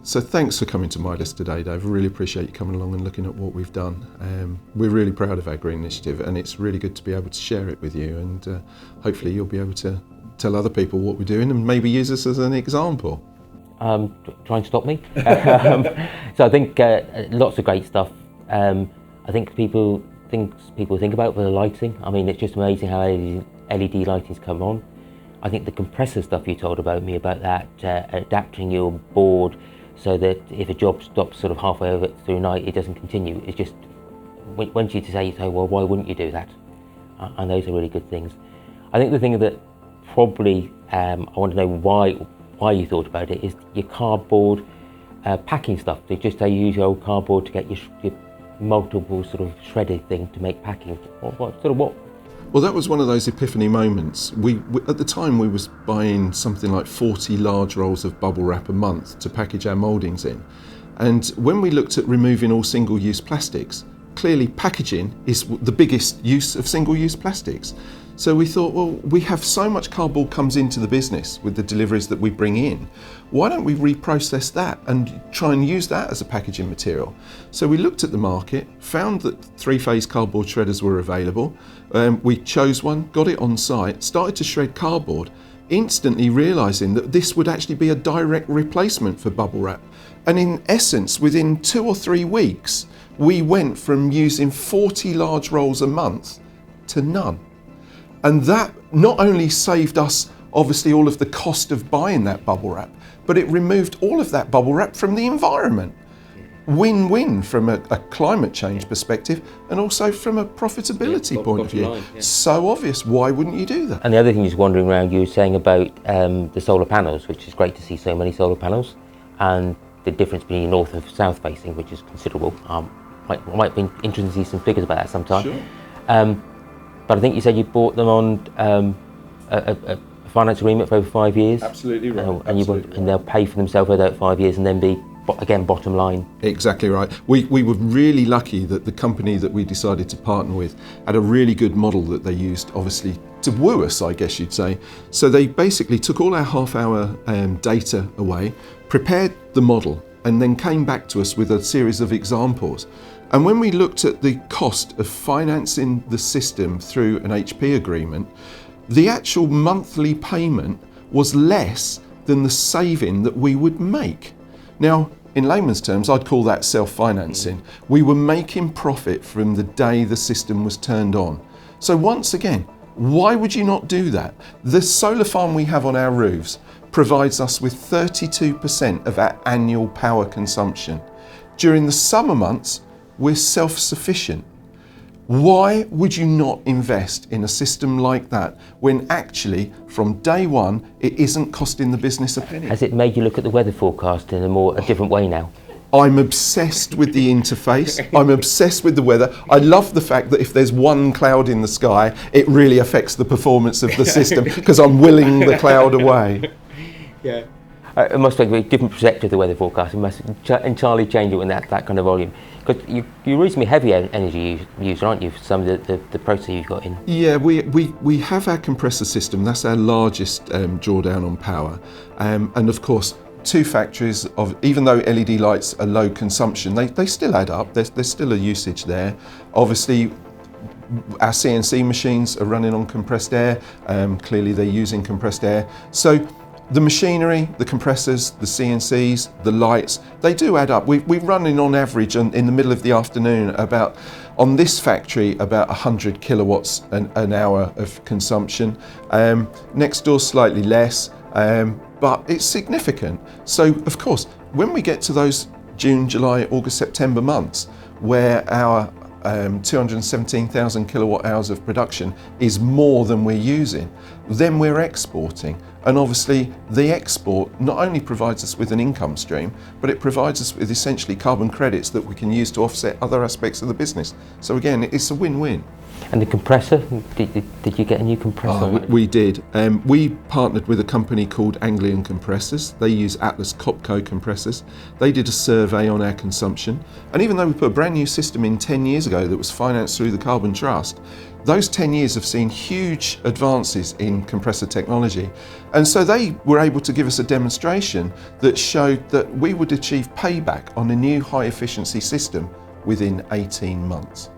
So thanks for coming to Midas today, Dave. I really appreciate you coming along and looking at what we've done. We're really proud of our Green Initiative, and it's really good to be able to share it with you, and hopefully you'll be able to tell other people what we're doing and maybe use us as an example. Try and stop me. So I think lots of great stuff. I think people think about for the lighting. I mean, it's just amazing how LED lighting's come on. I think the compressor stuff you told me about that, adapting your board so that if a job stops sort of halfway over through night, it doesn't continue. It's just, once you say, well, why wouldn't you do that? And those are really good things. I think the thing that probably I want to know why you thought about it is your cardboard packing stuff. They use your old cardboard to get your multiple sort of shredded thing to make packing. What? Well, that was one of those epiphany moments. We at the time we was buying something like 40 large rolls of bubble wrap a month to package our mouldings in. And when we looked at removing all single-use plastics, clearly packaging is the biggest use of single-use plastics. So we thought, well, we have so much cardboard comes into the business with the deliveries that we bring in. Why don't we reprocess that and try and use that as a packaging material? So we looked at the market, found that three-phase cardboard shredders were available. We chose one, got it on site, started to shred cardboard, instantly realising that this would actually be a direct replacement for bubble wrap. And in essence, within 2 or 3 weeks, we went from using 40 large rolls a month to none. And that not only saved us obviously all of the cost of buying that bubble wrap, but it removed all of that bubble wrap from the environment. Win-win from a climate change perspective and also from a profitability point of view. Line, yeah. So obvious, why wouldn't you do that? And the other thing is wandering around, you were saying about the solar panels, which is great to see so many solar panels, and the difference between north and south facing, which is considerable. Might be interesting to see some figures about that sometime. Sure. But I think you said you bought them on a finance agreement for over 5 years. Absolutely right. And they'll pay for themselves over that 5 years and then be, again, bottom line. Exactly right. We were really lucky that the company that we decided to partner with had a really good model that they used, obviously, to woo us, I guess you'd say. So they basically took all our half-hour data away, prepared the model, and then came back to us with a series of examples. And when we looked at the cost of financing the system through an HP agreement, the actual monthly payment was less than the saving that we would make. Now, in layman's terms, I'd call that self-financing. We were making profit from the day the system was turned on. So once again, why would you not do that? The solar farm we have on our roofs provides us with 32% of our annual power consumption. During the summer months, we're self-sufficient. Why would you not invest in a system like that when actually from day one it isn't costing the business a penny? Has it made you look at the weather forecast in a different way now? I'm obsessed with the interface. I'm obsessed with the weather. I love the fact that if there's one cloud in the sky, it really affects the performance of the system because I'm willing the cloud away. Yeah. It must be a different perspective of the weather forecast. It must entirely change it with that kind of volume. Because you're reasonably heavy energy user, aren't you, for some of the processor you've got in? Yeah, we have our compressor system. That's our largest drawdown on power. And of course, 2 factories of, even though LED lights are low consumption, they still add up. There's still a usage there. Obviously, our CNC machines are running on compressed air. Clearly, they're using compressed air. So the machinery, the compressors, the CNCs, the lights, they do add up. We're running on average in the middle of the afternoon about, on this factory, about 100 kilowatts an hour of consumption. Next door slightly less, but it's significant. So of course, when we get to those June, July, August, September months, where our 217,000 kilowatt hours of production is more than we're using, then we're exporting. And obviously the export not only provides us with an income stream, but it provides us with essentially carbon credits that we can use to offset other aspects of the business. So again, it's a win-win. And the compressor, did you get a new compressor? We did. We partnered with a company called Anglian Compressors. They use Atlas Copco compressors. They did a survey on our consumption. And even though we put a brand new system in 10 years ago that was financed through the Carbon Trust, those 10 years have seen huge advances in on compressor technology. And so they were able to give us a demonstration that showed that we would achieve payback on a new high efficiency system within 18 months.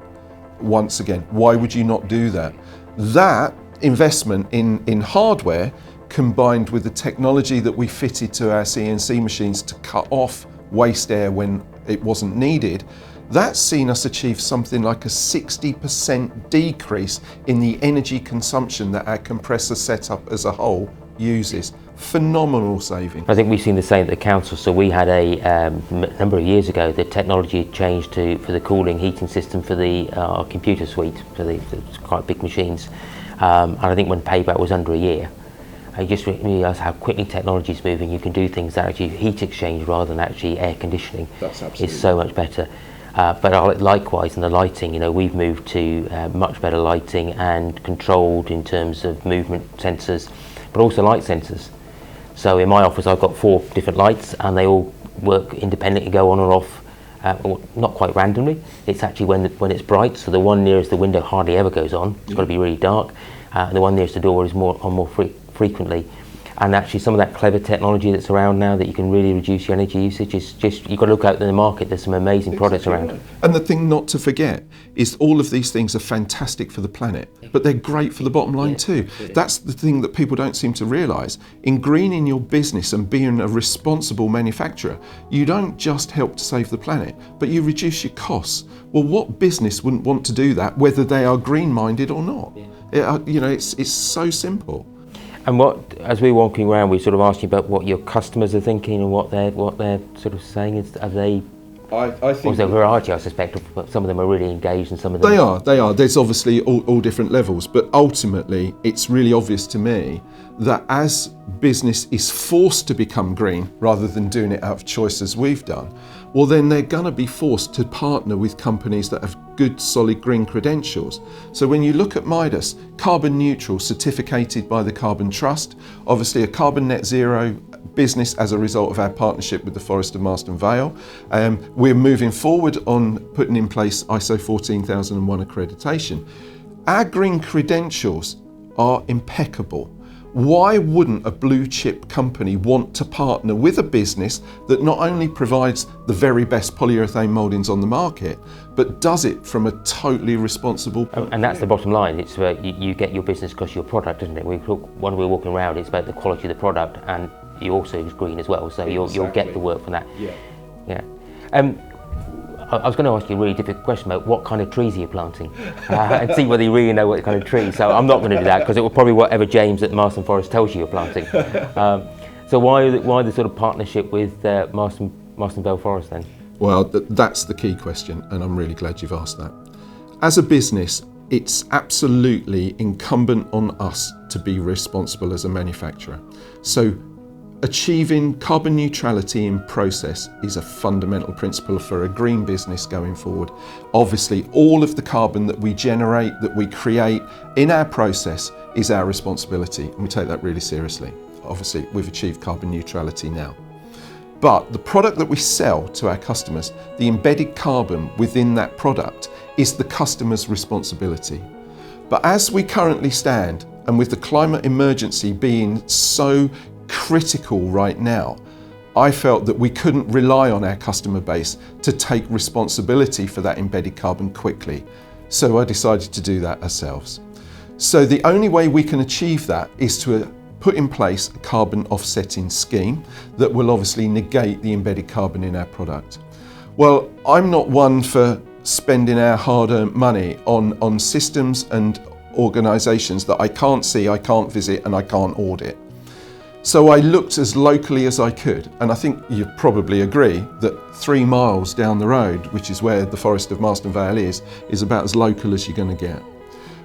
Once again, why would you not do that? That investment in hardware, combined with the technology that we fitted to our CNC machines to cut off waste air when it wasn't needed, that's seen us achieve something like a 60% decrease in the energy consumption that our compressor setup as a whole uses. Phenomenal saving. I think we've seen the same at the council. So we had a number of years ago, the technology had changed for the cooling heating system for the computer suite, for the quite big machines. And I think when payback was under a year, I just realised how quickly technology is moving. You can do things that actually heat exchange rather than actually air conditioning. That's absolutely. It's so much better. But likewise in the lighting, we've moved to much better lighting and controlled in terms of movement sensors, but also light sensors. So in my office I've got 4 different lights and they all work independently, go on or off, not quite randomly. It's actually when it's bright, so the one nearest the window hardly ever goes on. It's got to be really dark. The one nearest the door is more frequently. And actually some of that clever technology that's around now that you can really reduce your energy usage is just, you've got to look out in the market, there's some amazing products around. Right. And the thing not to forget is all of these things are fantastic for the planet, but they're great for the bottom line too. That's the thing that people don't seem to realise. In greening your business and being a responsible manufacturer, you don't just help to save the planet, but you reduce your costs. Well, what business wouldn't want to do that, whether they are green-minded or not? It's so simple. And as we're walking around, we sort of asked you about what your customers are thinking and what they're sort of saying. Are they? I think there's a variety, I suspect. But some of them are really engaged, and some of them. They are. There's obviously all different levels, but ultimately, it's really obvious to me that as business is forced to become green rather than doing it out of choice as we've done, well, then they're going to be forced to partner with companies that have good, solid green credentials. So when you look at Midas, carbon neutral, certificated by the Carbon Trust, obviously a carbon net zero business as a result of our partnership with the Forest of Marston Vale. We're moving forward on putting in place ISO 14001 accreditation. Our green credentials are impeccable. Why wouldn't a blue chip company want to partner with a business that not only provides the very best polyurethane mouldings on the market, but does it from a totally responsible point And that's the bottom line. It's you get your business because your product, isn't it? When we're walking around, it's about the quality of the product, and you also is green as well, so you'll get the work from that. Yeah. I was going to ask you a really difficult question about what kind of trees are you planting, and see whether you really know what kind of trees. So I'm not going to do that, because it will probably whatever James at Marston Forest tells you you're planting. So why the sort of partnership with Marston Vale Forest then? Well, that's the key question, and I'm really glad you've asked that. As a business, it's absolutely incumbent on us to be responsible as a manufacturer. So achieving carbon neutrality in process is a fundamental principle for a green business going forward. Obviously, all of the carbon that we generate, that we create in our process is our responsibility, and we take that really seriously. Obviously, we've achieved carbon neutrality now. But the product that we sell to our customers, the embedded carbon within that product is the customer's responsibility. But as we currently stand, and with the climate emergency being so critical right now, I felt that we couldn't rely on our customer base to take responsibility for that embedded carbon quickly. So I decided to do that ourselves. So the only way we can achieve that is to put in place a carbon offsetting scheme that will obviously negate the embedded carbon in our product. Well, I'm not one for spending our hard-earned money on systems and organisations that I can't see, I can't visit, and I can't audit. So I looked as locally as I could, and I think you probably agree that 3 miles down the road, which is where the Forest of Marston Vale is about as local as you're going to get.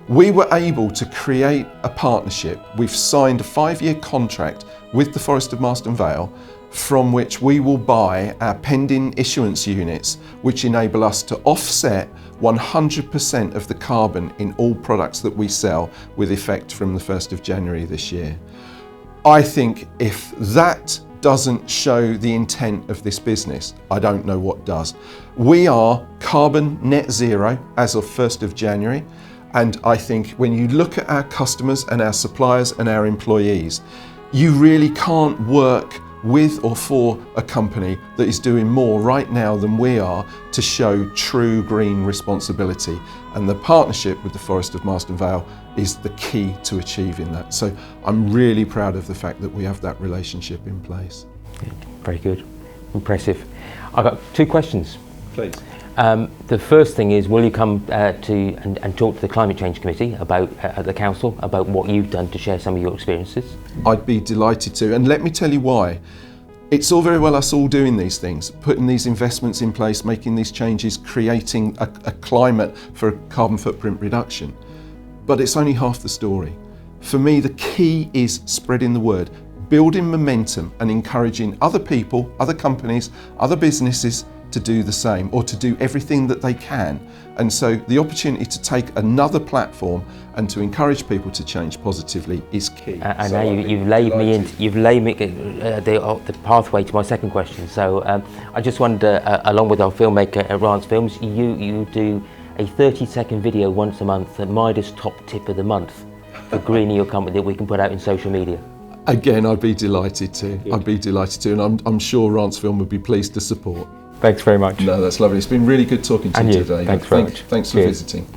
We were able to create a partnership. We've signed a 5-year contract with the Forest of Marston Vale, from which we will buy our pending issuance units, which enable us to offset 100% of the carbon in all products that we sell with effect from the 1st of January this year. I think if that doesn't show the intent of this business, I don't know what does. We are carbon net zero as of 1st of January. And I think when you look at our customers and our suppliers and our employees, you really can't work with or for a company that is doing more right now than we are to show true green responsibility. And the partnership with the Forest of Marston Vale is the key to achieving that. So I'm really proud of the fact that we have that relationship in place. Very good. Impressive. I've got 2 questions. Please. The first thing is, will you come and talk to the Climate Change Committee about at the council about what you've done to share some of your experiences? I'd be delighted to, and let me tell you why. It's all very well us all doing these things, putting these investments in place, making these changes, creating a climate for carbon footprint reduction. But it's only half the story. For me, the key is spreading the word, building momentum and encouraging other people, other companies, other businesses to do the same, or to do everything that they can. And so the opportunity to take another platform and to encourage people to change positively is key. And now you've laid me the pathway to my second question. So I just wonder, along with our filmmaker at Rance Films, you do a 30-second video once a month, the Midas Top Tip of the Month for greening your company that we can put out in social media. Again, I'd be delighted to. Good. I'd be delighted to, and I'm sure Rance Film would be pleased to support. Thanks very much. No, that's lovely. It's been really good talking to you today. Thanks very much. Thanks for visiting.